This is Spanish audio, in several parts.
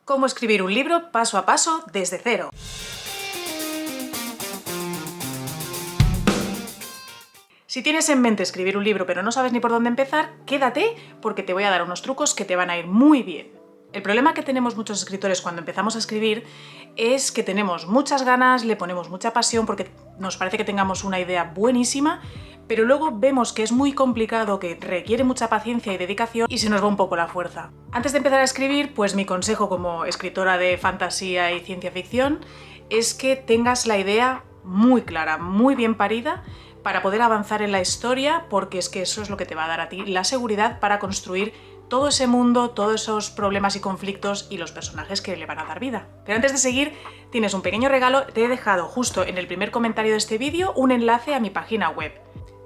Cómo escribir un libro paso a paso desde cero. Si tienes en mente escribir un libro pero no sabes ni por dónde empezar, quédate porque te voy a dar unos trucos que te van a ir muy bien. El problema que tenemos muchos escritores cuando empezamos a escribir es que tenemos muchas ganas, le ponemos mucha pasión porque nos parece que tengamos una idea buenísima, pero luego vemos que es muy complicado, que requiere mucha paciencia y dedicación y se nos va un poco la fuerza. Antes de empezar a escribir, pues mi consejo como escritora de fantasía y ciencia ficción es que tengas la idea muy clara, muy bien parida, para poder avanzar en la historia, porque es que eso es lo que te va a dar a ti la seguridad para construir todo ese mundo, todos esos problemas y conflictos y los personajes que le van a dar vida. Pero antes de seguir, tienes un pequeño regalo. Te he dejado justo en el primer comentario de este vídeo un enlace a mi página web.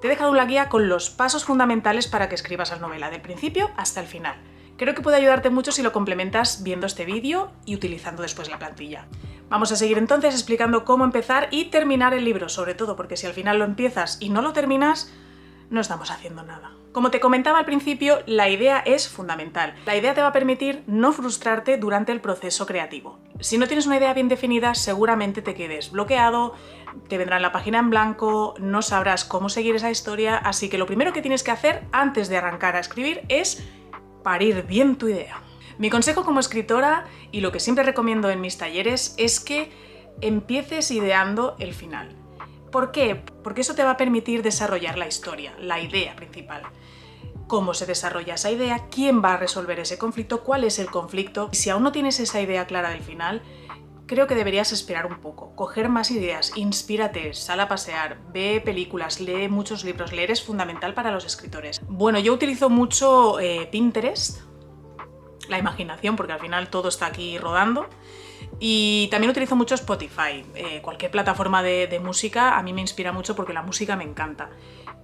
Te he dejado una guía con los pasos fundamentales para que escribas la novela, del principio hasta el final. Creo que puede ayudarte mucho si lo complementas viendo este vídeo y utilizando después la plantilla. Vamos a seguir entonces explicando cómo empezar y terminar el libro, sobre todo porque si al final lo empiezas y no lo terminas, no estamos haciendo nada. Como te comentaba al principio, la idea es fundamental. La idea te va a permitir no frustrarte durante el proceso creativo. Si no tienes una idea bien definida, seguramente te quedes bloqueado, te vendrá la página en blanco, no sabrás cómo seguir esa historia, así que lo primero que tienes que hacer antes de arrancar a escribir es parir bien tu idea. Mi consejo como escritora, y lo que siempre recomiendo en mis talleres, es que empieces ideando el final. ¿Por qué? Porque eso te va a permitir desarrollar la historia, la idea principal. Cómo se desarrolla esa idea, quién va a resolver ese conflicto, cuál es el conflicto. Y si aún no tienes esa idea clara del final, creo que deberías esperar un poco, coger más ideas, inspírate, sal a pasear, ve películas, lee muchos libros. Leer es fundamental para los escritores. Bueno, yo utilizo mucho Pinterest, la imaginación, porque al final todo está aquí rodando. Y también utilizo mucho Spotify. Cualquier plataforma de música a mí me inspira mucho porque la música me encanta.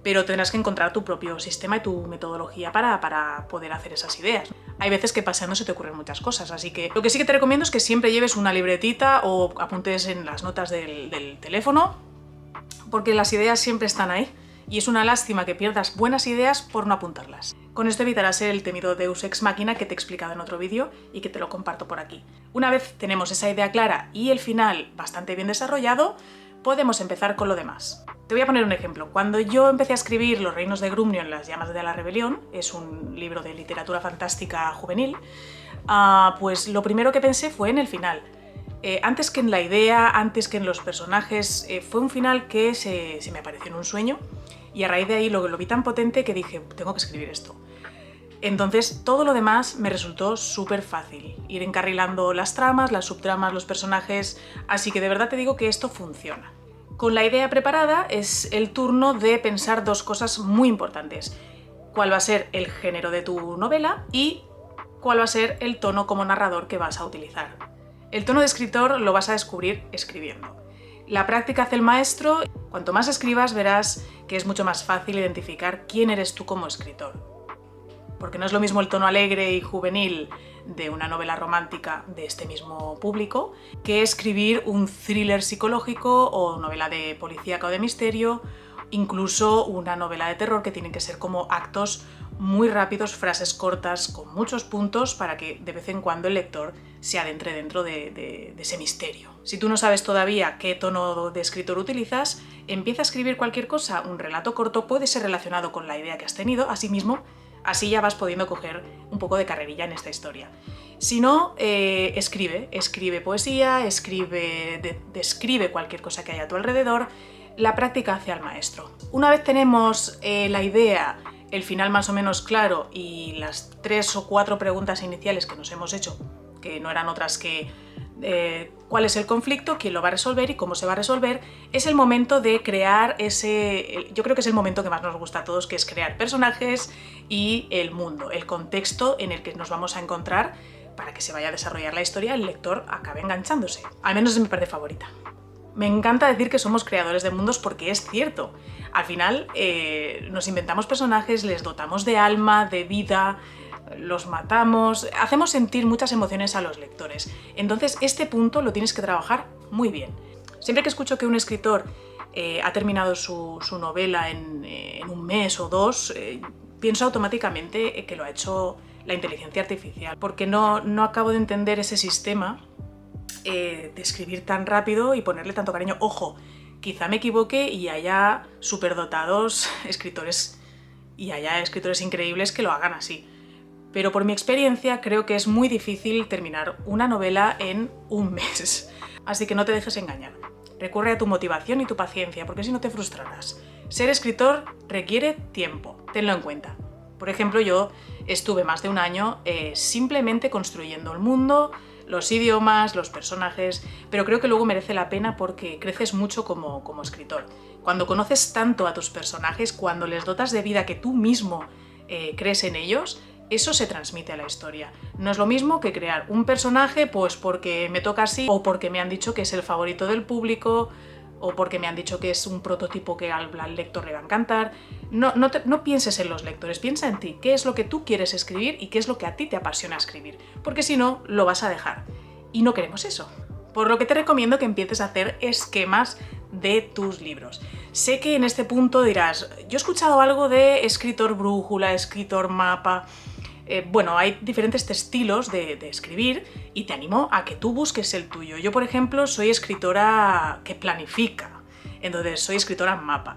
Pero tendrás que encontrar tu propio sistema y tu metodología para poder hacer esas ideas. Hay veces que paseando se te ocurren muchas cosas, así que lo que sí que te recomiendo es que siempre lleves una libretita o apuntes en las notas del teléfono, porque las ideas siempre están ahí. Y es una lástima que pierdas buenas ideas por no apuntarlas. Con esto evitarás el temido Deus Ex Machina que te he explicado en otro vídeo y que te lo comparto por aquí. Una vez tenemos esa idea clara y el final bastante bien desarrollado, podemos empezar con lo demás. Te voy a poner un ejemplo. Cuando yo empecé a escribir Los reinos de Grumnion, las llamas de la rebelión, es un libro de literatura fantástica juvenil, pues lo primero que pensé fue en el final. Antes que en la idea, antes que en los personajes, fue un final que se me apareció en un sueño y a raíz de ahí lo vi tan potente que dije, tengo que escribir esto. Entonces todo lo demás me resultó súper fácil, ir encarrilando las tramas, las subtramas, los personajes, así que de verdad te digo que esto funciona. Con la idea preparada es el turno de pensar dos cosas muy importantes. ¿Cuál va a ser el género de tu novela y cuál va a ser el tono como narrador que vas a utilizar? El tono de escritor lo vas a descubrir escribiendo. La práctica hace el maestro. Cuanto más escribas verás que es mucho más fácil identificar quién eres tú como escritor. Porque no es lo mismo el tono alegre y juvenil de una novela romántica de este mismo público que escribir un thriller psicológico o novela de policíaca o de misterio, incluso una novela de terror que tienen que ser como actos muy rápidos, frases cortas con muchos puntos para que de vez en cuando el lector se adentre dentro de ese misterio. Si tú no sabes todavía qué tono de escritor utilizas, empieza a escribir cualquier cosa. Un relato corto puede ser relacionado con la idea que has tenido, así ya vas pudiendo coger un poco de carrerilla en esta historia. Si no, escribe poesía, describe cualquier cosa que haya a tu alrededor. La práctica hace al maestro. Una vez tenemos la idea, el final más o menos claro y las 3 o 4 preguntas iniciales que nos hemos hecho, que no eran otras que cuál es el conflicto, quién lo va a resolver y cómo se va a resolver, es el momento de crear yo creo que es el momento que más nos gusta a todos, que es crear personajes y el mundo, el contexto en el que nos vamos a encontrar para que se vaya a desarrollar la historia y el lector acabe enganchándose. Al menos es mi parte favorita. Me encanta decir que somos creadores de mundos porque es cierto. Al final nos inventamos personajes, les dotamos de alma, de vida, los matamos, hacemos sentir muchas emociones a los lectores. Entonces este punto lo tienes que trabajar muy bien. Siempre que escucho que un escritor ha terminado su novela en un mes o dos, pienso automáticamente que lo ha hecho la inteligencia artificial, porque no acabo de entender ese sistema de escribir tan rápido y ponerle tanto cariño. Ojo, quizá me equivoque y haya superdotados escritores y haya escritores increíbles que lo hagan así. Pero por mi experiencia creo que es muy difícil terminar una novela en un mes. Así que no te dejes engañar. Recurre a tu motivación y tu paciencia, porque si no te frustrarás. Ser escritor requiere tiempo, tenlo en cuenta. Por ejemplo, yo estuve más de un año simplemente construyendo el mundo, los idiomas, los personajes, pero creo que luego merece la pena porque creces mucho como escritor. Cuando conoces tanto a tus personajes, cuando les dotas de vida que tú mismo crees en ellos, eso se transmite a la historia. No es lo mismo que crear un personaje pues porque me toca así, o porque me han dicho que es el favorito del público, o porque me han dicho que es un prototipo que al lector le va a encantar. No pienses en los lectores, piensa en ti, qué es lo que tú quieres escribir y qué es lo que a ti te apasiona escribir, porque si no, lo vas a dejar. Y no queremos eso. Por lo que te recomiendo que empieces a hacer esquemas de tus libros. Sé que en este punto dirás, yo he escuchado algo de escritor brújula, escritor mapa. Bueno, hay diferentes estilos de escribir y te animo a que tú busques el tuyo. Yo, por ejemplo, soy escritora que planifica, entonces soy escritora mapa.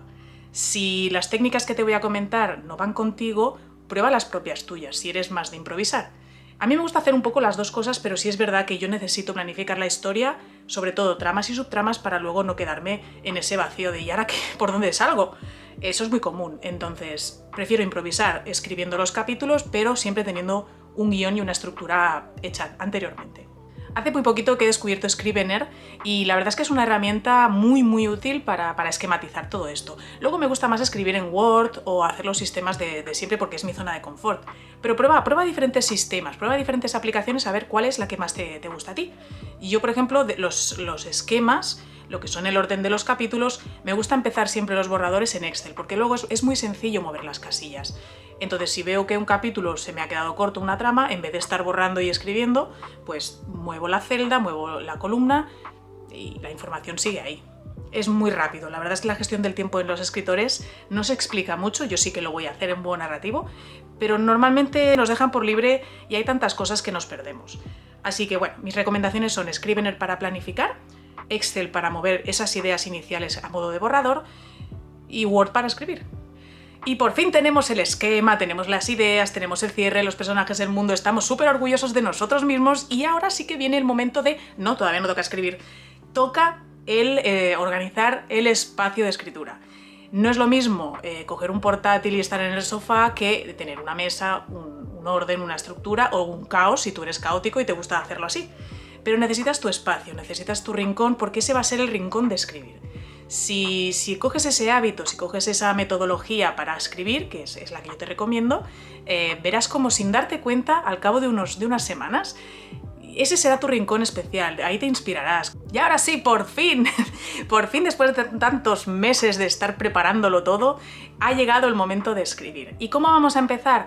Si las técnicas que te voy a comentar no van contigo, prueba las propias tuyas, si eres más de improvisar. A mí me gusta hacer un poco las dos cosas, pero sí es verdad que yo necesito planificar la historia, sobre todo tramas y subtramas, para luego no quedarme en ese vacío de ¿y ahora qué? ¿Por dónde salgo? Eso es muy común, entonces prefiero improvisar escribiendo los capítulos, pero siempre teniendo un guión y una estructura hecha anteriormente. Hace muy poquito que he descubierto Scrivener y la verdad es que es una herramienta muy útil para esquematizar todo esto. Luego me gusta más escribir en Word o hacer los sistemas de siempre porque es mi zona de confort. Pero prueba diferentes sistemas, prueba diferentes aplicaciones a ver cuál es la que más te gusta a ti. Y yo, por ejemplo, los esquemas, lo que son el orden de los capítulos, me gusta empezar siempre los borradores en Excel, porque luego es muy sencillo mover las casillas. Entonces, si veo que un capítulo se me ha quedado corto, una trama, en vez de estar borrando y escribiendo, pues muevo la celda, muevo la columna y la información sigue ahí. Es muy rápido, la verdad es que la gestión del tiempo en los escritores no se explica mucho, yo sí que lo voy a hacer en buen narrativo, pero normalmente nos dejan por libre y hay tantas cosas que nos perdemos. Así que bueno, mis recomendaciones son Scrivener para planificar, Excel para mover esas ideas iniciales a modo de borrador y Word para escribir. Y por fin tenemos el esquema, tenemos las ideas, tenemos el cierre, los personajes, el mundo, estamos súper orgullosos de nosotros mismos y ahora sí que viene el momento de... No, todavía no toca escribir, toca el organizar el espacio de escritura. No es lo mismo coger un portátil y estar en el sofá que tener una mesa, un orden, una estructura o un caos si tú eres caótico y te gusta hacerlo así. Pero necesitas tu espacio, necesitas tu rincón porque ese va a ser el rincón de escribir. Si coges ese hábito, si coges esa metodología para escribir, que es la que yo te recomiendo, verás como sin darte cuenta, al cabo de unas semanas, ese será tu rincón especial, ahí te inspirarás. Y ahora sí, por fin, después de tantos meses de estar preparándolo todo, ha llegado el momento de escribir. ¿Y cómo vamos a empezar?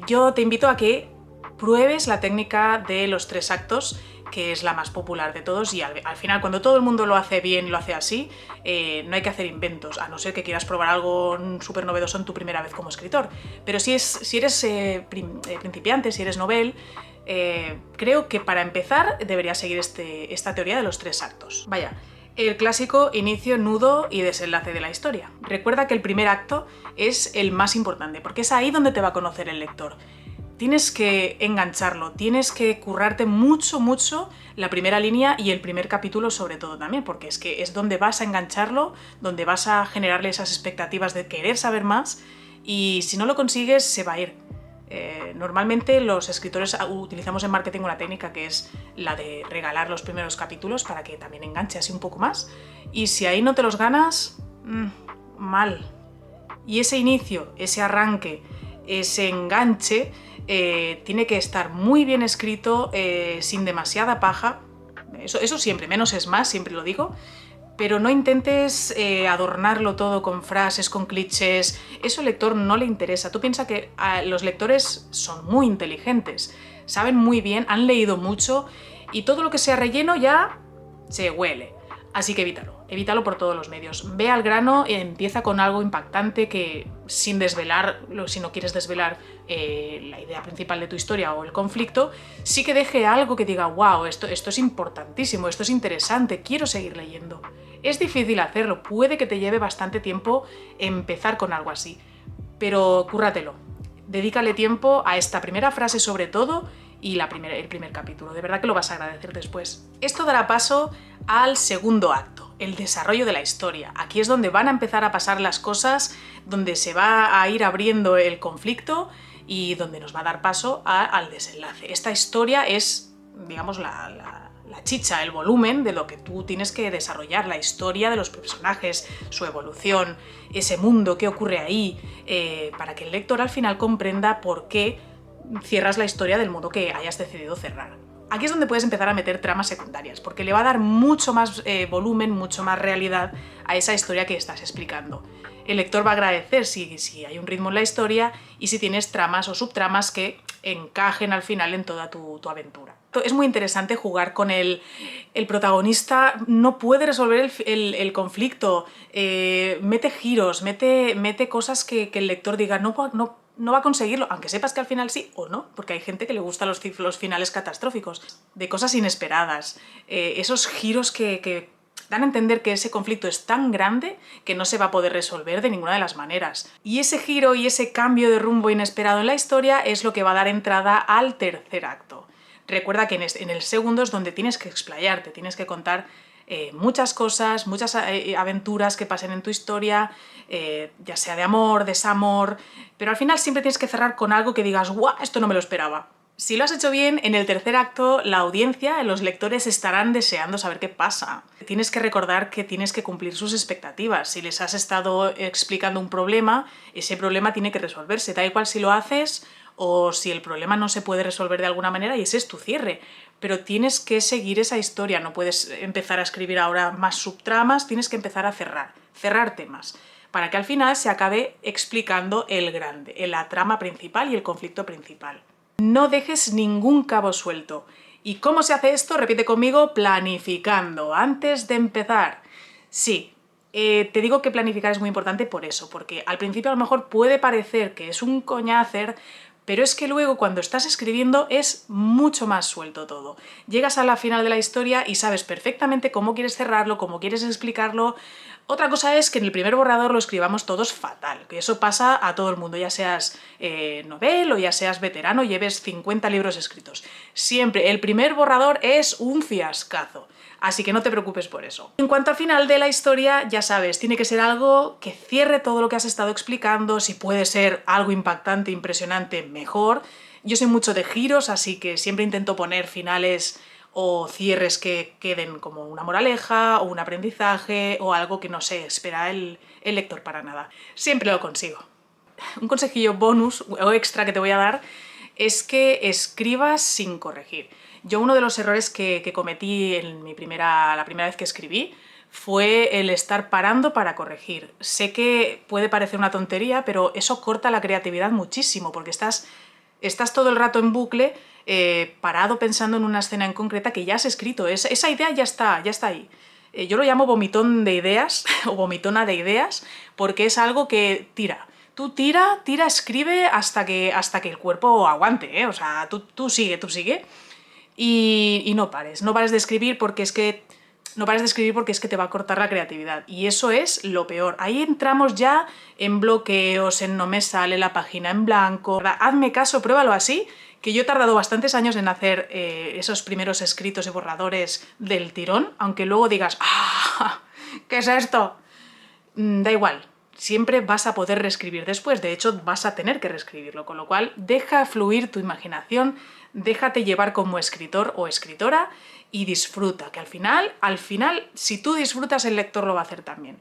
Yo te invito a que pruebes la técnica de los 3 actos, que es la más popular de todos y al final cuando todo el mundo lo hace bien y lo hace así, no hay que hacer inventos, a no ser que quieras probar algo súper novedoso en tu primera vez como escritor. Pero si eres principiante, si eres novel, creo que para empezar deberías seguir esta teoría de los 3 actos. Vaya, el clásico inicio, nudo y desenlace de la historia. Recuerda que el primer acto es el más importante, porque es ahí donde te va a conocer el lector. Tienes que engancharlo, tienes que currarte mucho la primera línea y el primer capítulo sobre todo también, porque es donde vas a engancharlo, donde vas a generarle esas expectativas de querer saber más y si no lo consigues se va a ir. Normalmente los escritores utilizamos en marketing una técnica que es la de regalar los primeros capítulos para que también enganche así un poco más y si ahí no te los ganas, mal. Y ese inicio, ese arranque, ese enganche tiene que estar muy bien escrito, sin demasiada paja. Eso siempre, menos es más, siempre lo digo. Pero no intentes adornarlo todo con frases, con clichés. Eso al lector no le interesa. Tú piensas que los lectores son muy inteligentes, saben muy bien, han leído mucho y todo lo que sea relleno ya se huele. Así que evítalo. Evítalo por todos los medios. Ve al grano y empieza con algo impactante que, sin desvelar, si no quieres desvelar la idea principal de tu historia o el conflicto, sí que deje algo que diga, wow, esto es importantísimo, esto es interesante, quiero seguir leyendo. Es difícil hacerlo, puede que te lleve bastante tiempo empezar con algo así, pero cúrratelo. Dedícale tiempo a esta primera frase sobre todo y el primer capítulo. De verdad que lo vas a agradecer después. Esto dará paso al segundo acto, el desarrollo de la historia. Aquí es donde van a empezar a pasar las cosas, donde se va a ir abriendo el conflicto y donde nos va a dar paso al desenlace. Esta historia es, digamos, la chicha, el volumen de lo que tú tienes que desarrollar, la historia de los personajes, su evolución, ese mundo, qué ocurre ahí, para que el lector al final comprenda por qué cierras la historia del modo que hayas decidido cerrar. Aquí es donde puedes empezar a meter tramas secundarias, porque le va a dar mucho más volumen, mucho más realidad a esa historia que estás explicando. El lector va a agradecer si hay un ritmo en la historia y si tienes tramas o subtramas que encajen al final en toda tu aventura. Es muy interesante jugar con el protagonista, no puede resolver el conflicto, mete giros, mete cosas que el lector diga no va a conseguirlo, aunque sepas que al final sí o no, porque hay gente que le gustan los finales catastróficos, de cosas inesperadas, esos giros que dan a entender que ese conflicto es tan grande que no se va a poder resolver de ninguna de las maneras. Y ese giro y ese cambio de rumbo inesperado en la historia es lo que va a dar entrada al tercer acto. Recuerda que en el segundo es donde tienes que explayarte, tienes que contar muchas cosas, muchas aventuras que pasen en tu historia, ya sea de amor, desamor, pero al final siempre tienes que cerrar con algo que digas ¡guau! Esto no me lo esperaba. Si lo has hecho bien, en el tercer acto la audiencia, los lectores estarán deseando saber qué pasa. Tienes que recordar que tienes que cumplir sus expectativas. Si les has estado explicando un problema, ese problema tiene que resolverse. Da igual si lo haces o si el problema no se puede resolver de alguna manera y ese es tu cierre. Pero tienes que seguir esa historia, no puedes empezar a escribir ahora más subtramas, tienes que empezar a cerrar temas, para que al final se acabe explicando el grande, la trama principal y el conflicto principal. No dejes ningún cabo suelto. ¿Y cómo se hace esto? Repite conmigo, planificando, antes de empezar. Sí, te digo que planificar es muy importante por eso, porque al principio a lo mejor puede parecer que es un coñacer, pero es que luego cuando estás escribiendo es mucho más suelto todo. Llegas a la final de la historia y sabes perfectamente cómo quieres cerrarlo, cómo quieres explicarlo. Otra cosa es que en el primer borrador lo escribamos todos fatal, que eso pasa a todo el mundo, ya seas novel o ya seas veterano, lleves 50 libros escritos. Siempre el primer borrador es un fiascazo. Así que no te preocupes por eso. En cuanto al final de la historia, ya sabes, tiene que ser algo que cierre todo lo que has estado explicando, si puede ser algo impactante, impresionante, mejor. Yo soy mucho de giros, así que siempre intento poner finales o cierres que queden como una moraleja o un aprendizaje o algo que no se espera el lector para nada. Siempre lo consigo. Un consejillo bonus o extra que te voy a dar es que escribas sin corregir. Yo uno de los errores que cometí en la primera vez que escribí fue el estar parando para corregir. Sé que puede parecer una tontería, pero eso corta la creatividad muchísimo, porque estás todo el rato en bucle, parado pensando en una escena en concreta que ya has escrito. Esa idea ya está ahí. Yo lo llamo vomitón de ideas o vomitona de ideas, porque es algo que tira. Tú tira, escribe hasta que el cuerpo aguante, ¿eh? O sea, tú sigue. Y no pares de escribir porque es que te va a cortar la creatividad. Y eso es lo peor. Ahí entramos ya en bloqueos, en no me sale la página en blanco. Hazme caso, pruébalo así, que yo he tardado bastantes años en hacer esos primeros escritos y borradores del tirón, aunque luego digas, ¡ah! ¿Qué es esto? Da igual. Siempre vas a poder reescribir después, de hecho vas a tener que reescribirlo, con lo cual deja fluir tu imaginación, déjate llevar como escritor o escritora y disfruta, que al final, si tú disfrutas, el lector lo va a hacer también.